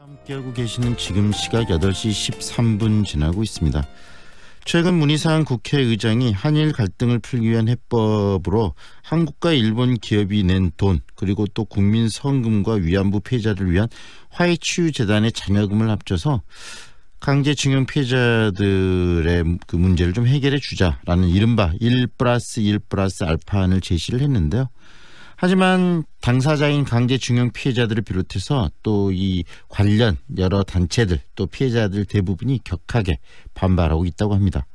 함께하고 계시는 지금 시각 8시 13분 지나고 있습니다. 최근 문희상 국회의장이 한일 갈등을 풀기 위한 해법으로 한국과 일본 기업이 낸 돈 그리고 또 국민 성금과 위안부 피해자를 위한 화해치유재단의 잔여금을 합쳐서 강제징용 피해자들의 그 문제를 좀 해결해 주자라는 이른바 1+1+알파안을 제시를 했는데요. 하지만 당사자인 강제징용 피해자들을 비롯해서 또 이 관련 여러 단체들 또 피해자들 대부분이 격하게 반발하고 있다고 합니다.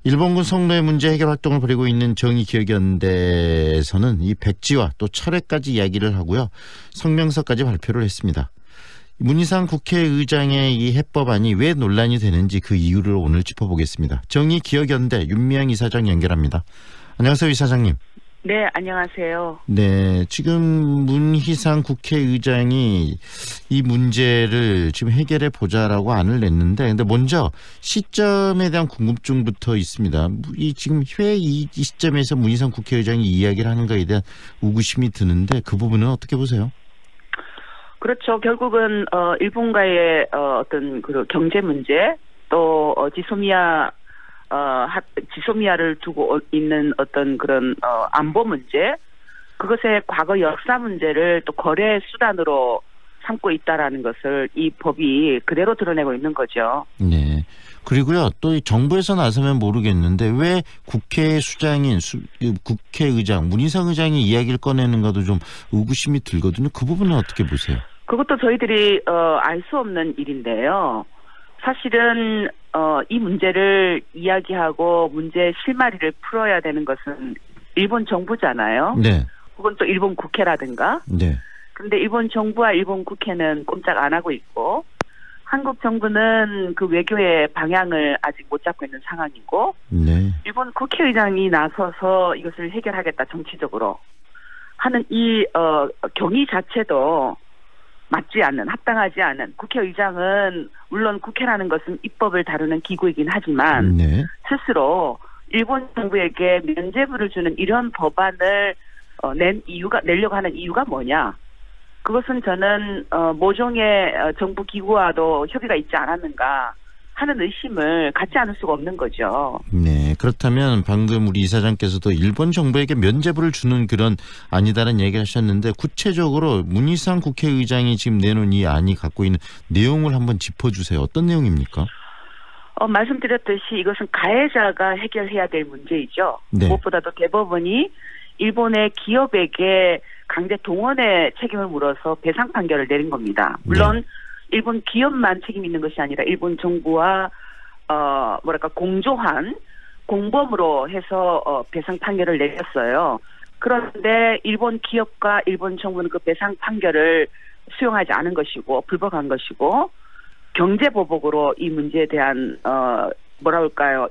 일본군 성노예 문제 해결 활동을 벌이고 있는 정의기억연대에서는 이 백지와 또 철회까지 이야기를 하고요. 성명서까지 발표를 했습니다. 문희상 국회의장의 이 해법안이 왜 논란이 되는지 그 이유를 오늘 짚어보겠습니다. 정의기억연대 윤미향 이사장 연결합니다. 안녕하세요, 이사장님. 네, 안녕하세요. 네, 지금 문희상 국회의장이 이 문제를 지금 해결해 보자라고 안을 냈는데, 근데 먼저 시점에 대한 궁금증부터 있습니다. 이 지금 왜 이 시점에서 문희상 국회의장이 이야기를 하는 거에 대한 의구심이 드는데 그 부분은 어떻게 보세요? 그렇죠. 결국은 일본과의 어떤 그 경제 문제 또 지소미아를 두고 있는 어떤 그런 안보 문제, 그것의 과거 역사 문제를 또 거래 수단으로 삼고 있다라는 것을 이 법이 그대로 드러내고 있는 거죠. 네. 그리고요, 또 이 정부에서 나서면 모르겠는데 왜 국회 수장인 국회의장 문희상 의장이 이야기를 꺼내는가도 좀 의구심이 들거든요. 그 부분은 어떻게 보세요? 그것도 저희들이 알 수 없는 일인데요. 사실은 이 문제를 이야기하고 문제의 실마리를 풀어야 되는 것은 일본 정부잖아요. 네. 혹은 또 일본 국회라든가. 네. 그런데 일본 정부와 일본 국회는 꼼짝 안 하고 있고, 한국 정부는 그 외교의 방향을 아직 못 잡고 있는 상황이고, 네. 일본 국회의장이 나서서 이것을 해결하겠다 정치적으로 하는 이 경위 자체도 맞지 않는, 합당하지 않은, 국회의장은 물론 국회라는 것은 입법을 다루는 기구이긴 하지만 네. 스스로 일본 정부에게 면죄부를 주는 이런 법안을 내려고 하는 이유가 뭐냐? 그것은 저는 모종의 정부 기구와도 협의가 있지 않았는가 하는 의심을 갖지 않을 수가 없는 거죠. 네, 그렇다면 방금 우리 이사장께서도 일본 정부에게 면죄부를 주는 그런 아니다라는 얘기를 하셨는데, 구체적으로 문희상 국회의장이 지금 내놓은 이 안이 갖고 있는 내용을 한번 짚어주세요. 어떤 내용입니까? 말씀드렸듯이 이것은 가해자가 해결해야 될 문제이죠. 네. 무엇보다도 대법원이 일본의 기업에게 강제 동원의 책임을 물어서 배상 판결을 내린 겁니다. 물론 네. 일본 기업만 책임 있는 것이 아니라 일본 정부와 공조한 공범으로 해서 배상 판결을 내렸어요. 그런데 일본 기업과 일본 정부는 그 배상 판결을 수용하지 않은 것이고 불법한 것이고, 경제보복으로 이 문제에 대한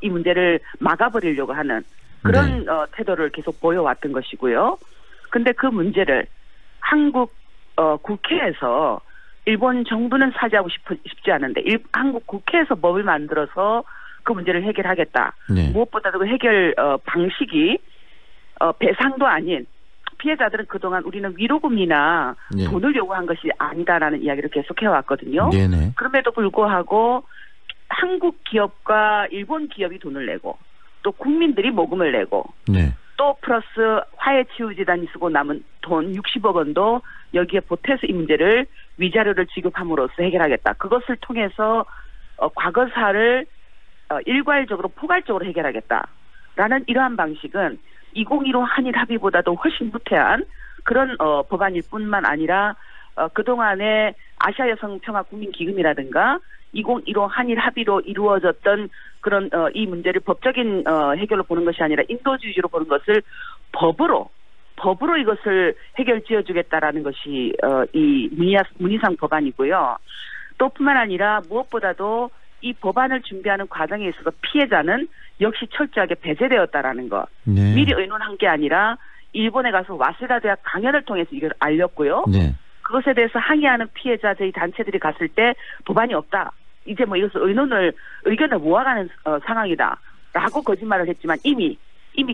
이 문제를 막아버리려고 하는 그런 태도를 계속 보여왔던 것이고요. 근데 그 문제를 한국 국회에서 일본 정부는 사죄하고 싶지 않은데 한국 국회에서 법을 만들어서 그 문제를 해결하겠다. 네. 무엇보다도 그 해결 방식이 배상도 아닌, 피해자들은 그동안 우리는 위로금이나 네. 돈을 요구한 것이 아니다라는 이야기를 계속 해왔거든요. 네네. 그럼에도 불구하고 한국 기업과 일본 기업이 돈을 내고 또 국민들이 모금을 내고 네. 또 플러스 화해치유재단이 쓰고 남은 돈 60억 원도 여기에 보태서 이 문제를 위자료를 지급함으로써 해결하겠다. 그것을 통해서 과거사를 일괄적으로 포괄적으로 해결하겠다라는 이러한 방식은 2015 한일 합의보다도 훨씬 후퇴한 그런 법안일 뿐만 아니라 그동안의 아시아 여성 평화 국민 기금이라든가 2015 한일 합의로 이루어졌던 그런 이 문제를 법적인 해결로 보는 것이 아니라 인도주의로 보는 것을 법으로 이것을 해결 지어주겠다라는 것이 이 문희상 법안이고요. 또 뿐만 아니라 무엇보다도 이 법안을 준비하는 과정에 있어서 피해자는 역시 철저하게 배제되었다라는 것. 네. 미리 의논한 게 아니라 일본에 가서 와세다 대학 강연을 통해서 이걸 알렸고요. 네. 그것에 대해서 항의하는 피해자 저희 단체들이 갔을 때 법안이 없다. 이제 뭐 이것을 의견을 모아가는 상황이다라고 거짓말을 했지만 이미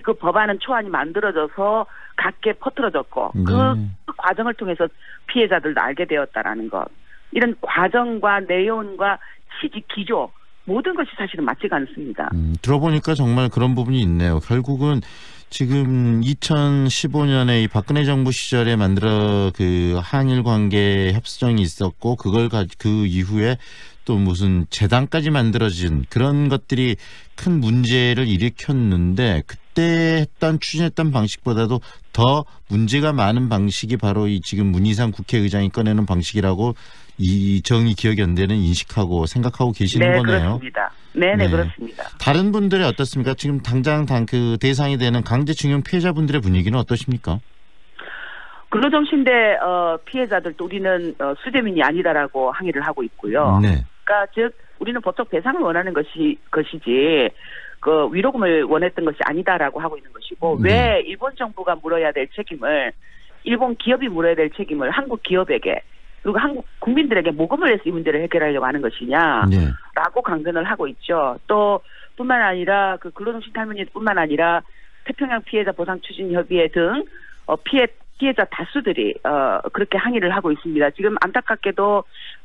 그 법안은 초안이 만들어져서 각계 퍼뜨려졌고 그 과정을 통해서 피해자들도 알게 되었다라는 것. 이런 과정과 내용과 취지, 기조 모든 것이 사실은 맞지가 않습니다. 들어보니까 정말 그런 부분이 있네요. 결국은 지금 2015년에 이 박근혜 정부 시절에 만들어 그 한일 관계 협정이 있었고 그 이후에 또 무슨 재단까지 만들어진 그런 것들이 큰 문제를 일으켰는데 그때 추진했던 방식보다도 더 문제가 많은 방식이 바로 이 지금 문희상 국회의장이 꺼내는 방식이라고 이 정의기억연대는 인식하고 생각하고 계시는 네, 거네요. 그렇습니다. 네네, 그렇습니다. 다른 분들의 어떻습니까? 지금 당장 그 대상이 되는 강제징용 피해자분들의 분위기는 어떠십니까? 근로정신대 피해자들도 우리는 수재민이 아니다라고 항의를 하고 있고요. 네. 그러니까 즉 우리는 법적 배상을 원하는 것이지 그 위로금을 원했던 것이 아니다라고 하고 있는 것이고 왜 일본 정부가 물어야 될 책임을 일본 기업이 물어야 될 책임을 한국 기업에게 그리고 한국 국민들에게 모금을 해서 이 문제를 해결하려고 하는 것이냐라고 강변을 하고 있죠. 또 뿐만 아니라 그 근로정신 탈문제뿐만 아니라 태평양 피해자 보상 추진 협의회 등 피해자 다수들이 그렇게 항의를 하고 있습니다. 지금 안타깝게도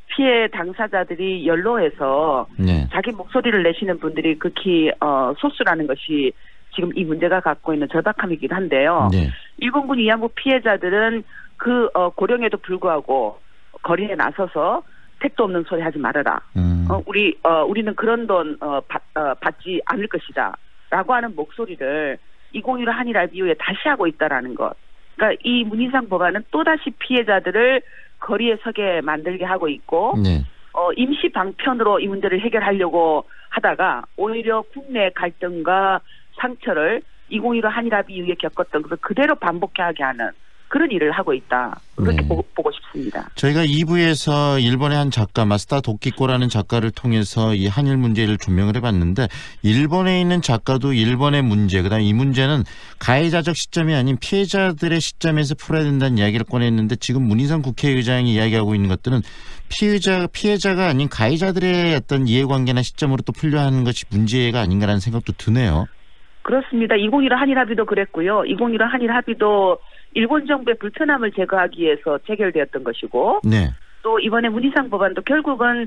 피해 당사자들이 연로해서 자기 목소리를 내시는 분들이 극히 소수라는 것이 지금 이 문제가 갖고 있는 절박함이기도 한데요. 일본군 위안부 피해자들은 그 고령에도 불구하고 거리에 나서서 택도 없는 소리 하지 말아라. 우리는 그런 돈 받지 않을 것이다라고 하는 목소리를 2015 한일 합의 이후에 다시 하고 있다라는 것. 그러니까 이 문희상 법안은 또다시 피해자들을 거리에 서게 만들게 하고 있고 임시 방편으로 이 문제를 해결하려고 하다가 오히려 국내 갈등과 상처를 2015 한일 합의 이후에 겪었던 것을 그대로 반복하게 하는 그런 일을 하고 있다. 그렇게 보고 싶습니다. 저희가 2부에서 일본의 한 작가 마스다 도끼코라는 작가를 통해서 이 한일 문제를 조명을 해봤는데 일본에 있는 작가도 일본의 문제 그다음에 이 문제는 가해자적 시점이 아닌 피해자들의 시점에서 풀어야 된다는 이야기를 꺼냈는데 지금 문희상 국회의장이 이야기하고 있는 것들은 피해자가 아닌 가해자들의 어떤 이해관계나 시점으로 또 풀려 하는 것이 문제가 아닌가라는 생각도 드네요. 그렇습니다. 2015 한일 합의도 그랬고요. 2015 한일 합의도 일본 정부의 불편함을 제거하기 위해서 체결되었던 것이고 또 이번에 문희상 법안도 결국은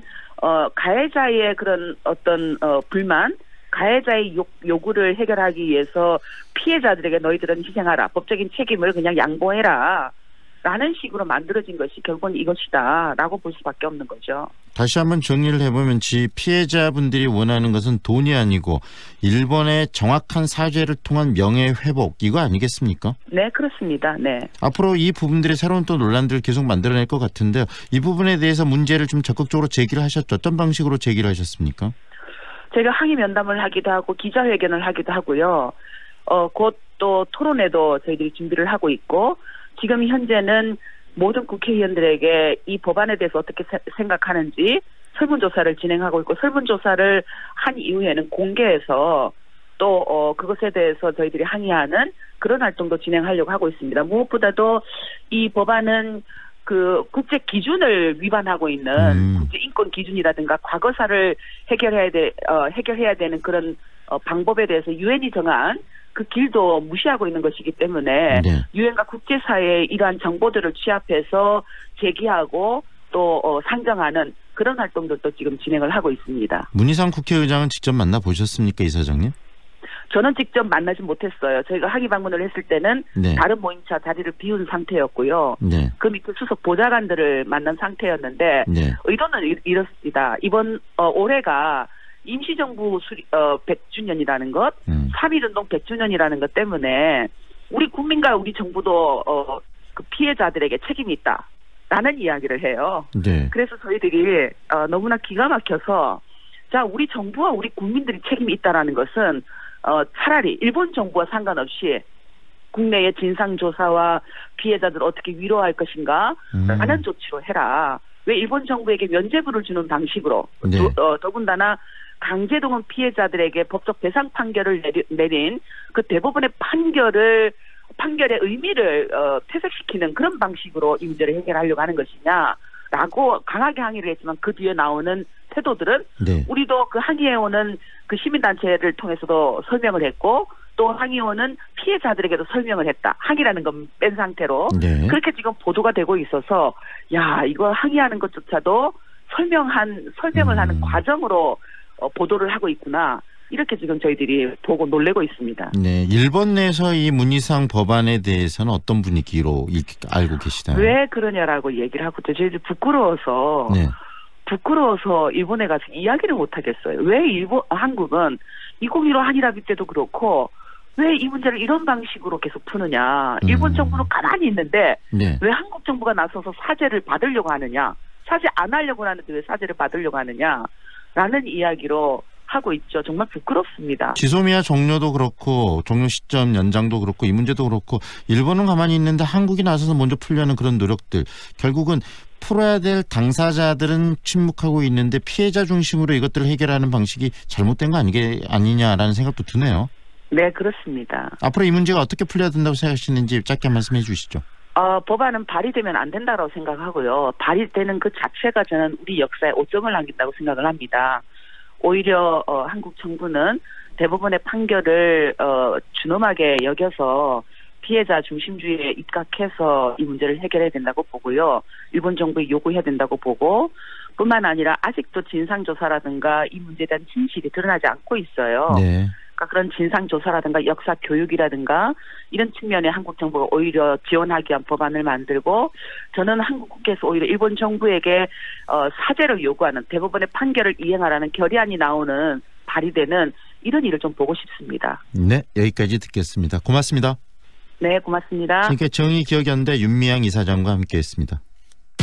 가해자의 그런 어떤 불만, 가해자의 요구를 해결하기 위해서 피해자들에게 너희들은 희생하라. 법적인 책임을 그냥 양보해라. 라는 식으로 만들어진 것이 결국은 이것이다 라고 볼 수밖에 없는 거죠. 다시 한번 정리를 해보면 피해자분들이 원하는 것은 돈이 아니고 일본의 정확한 사죄를 통한 명예회복 이거 아니겠습니까? 네, 그렇습니다. 네. 앞으로 이 부분들이 새로운 또 논란들을 계속 만들어낼 것 같은데요. 이 부분에 대해서 문제를 좀 적극적으로 제기를 하셨죠. 어떤 방식으로 제기를 하셨습니까? 제가 항의 면담을 하기도 하고 기자회견을 하기도 하고요. 곧 또 토론회도 저희들이 준비를 하고 있고 지금 현재는 모든 국회의원들에게 이 법안에 대해서 어떻게 생각하는지 설문조사를 진행하고 있고 설문조사를 한 이후에는 공개해서 또 그것에 대해서 저희들이 항의하는 그런 활동도 진행하려고 하고 있습니다. 무엇보다도 이 법안은 그 국제 기준을 위반하고 있는 국제 인권 기준이라든가 과거사를 해결해야 되는 그런 방법에 대해서 유엔이 정한 그 길도 무시하고 있는 것이기 때문에 유엔과 국제사회의 이러한 정보들을 취합해서 제기하고 또 상정하는 그런 활동들도 지금 진행을 하고 있습니다. 문희상 국회의장은 직접 만나보셨습니까, 이사장님? 저는 직접 만나지 못했어요. 저희가 항의 방문을 했을 때는 다른 모임차 자리를 비운 상태였고요. 그 밑에 수석 보좌관들을 만난 상태였는데 의도는 이렇습니다. 이번 올해가 임시정부 100주년이라는 것, 3.1운동 100주년이라는 것 때문에 우리 국민과 우리 정부도 그 피해자들에게 책임이 있다라는 이야기를 해요. 그래서 저희들이 너무나 기가 막혀서 자 우리 정부와 우리 국민들이 책임이 있다라는 것은 차라리 일본 정부와 상관없이 국내의 진상조사와 피해자들을 어떻게 위로할 것인가 라는 조치로 해라. 왜 일본 정부에게 면죄부를 주는 방식으로 더군다나 강제동원 피해자들에게 법적 배상 판결을 내린 그 대법원의 판결의 의미를 퇴색시키는 그런 방식으로 이 문제를 해결하려고 하는 것이냐라고 강하게 항의를 했지만 그 뒤에 나오는 태도들은 우리도 그 항의해오는 그 시민단체를 통해서도 설명을 했고 또 항의원은 피해자들에게도 설명을 했다. 항의라는 건 뺀 상태로. 네. 그렇게 지금 보도가 되고 있어서 야 이거 항의하는 것조차도 설명을 하는 과정으로 보도를 하고 있구나. 이렇게 지금 저희들이 보고 놀래고 있습니다. 네, 일본 내에서 이 문희상 법안에 대해서는 어떤 분위기로 알고 계시나요? 왜 그러냐라고 얘기를 하고 저희들이 부끄러워서 네. 일본에 가서 이야기를 못 하겠어요. 왜 한국은 2015 한일합의 때도 그렇고 왜 이 문제를 이런 방식으로 계속 푸느냐. 일본 정부는 가만히 있는데 네. 왜 한국 정부가 나서서 사죄를 받으려고 하느냐. 사죄 안 하려고 하는데 왜 사죄를 받으려고 하느냐라는 이야기로 하고 있죠. 정말 부끄럽습니다. 지소미아 종료도 그렇고 종료 시점 연장도 그렇고 이 문제도 그렇고 일본은 가만히 있는데 한국이 나서서 먼저 풀려는 그런 노력들 결국은 풀어야 될 당사자들은 침묵하고 있는데 피해자 중심으로 이것들을 해결하는 방식이 잘못된 거 아니냐라는 생각도 드네요. 네, 그렇습니다. 앞으로 이 문제가 어떻게 풀려야 된다고 생각하시는지 짧게 말씀해 주시죠. 법안은 발의되면 안 된다고 생각하고요. 발의되는 그 자체가 저는 우리 역사에 오점을 남긴다고 생각을 합니다. 오히려 한국 정부는 대법원의 판결을 준엄하게 여겨서 피해자 중심주의에 입각해서 이 문제를 해결해야 된다고 보고요. 일본 정부에 요구해야 된다고 보고 뿐만 아니라 아직도 진상조사라든가 이 문제에 대한 진실이 드러나지 않고 있어요. 네. 그러니까 그런 진상조사라든가 역사 교육이라든가 이런 측면에 한국 정부가 오히려 지원하기 위한 법안을 만들고 저는 한국 국회에서 오히려 일본 정부에게 사죄를 요구하는 대법원의 판결을 이행하라는 결의안이 나오는 발의되는 이런 일을 좀 보고 싶습니다. 네, 여기까지 듣겠습니다. 고맙습니다. 네, 고맙습니다. 지금까지 정의기억연대 윤미향 이사장과 함께했습니다.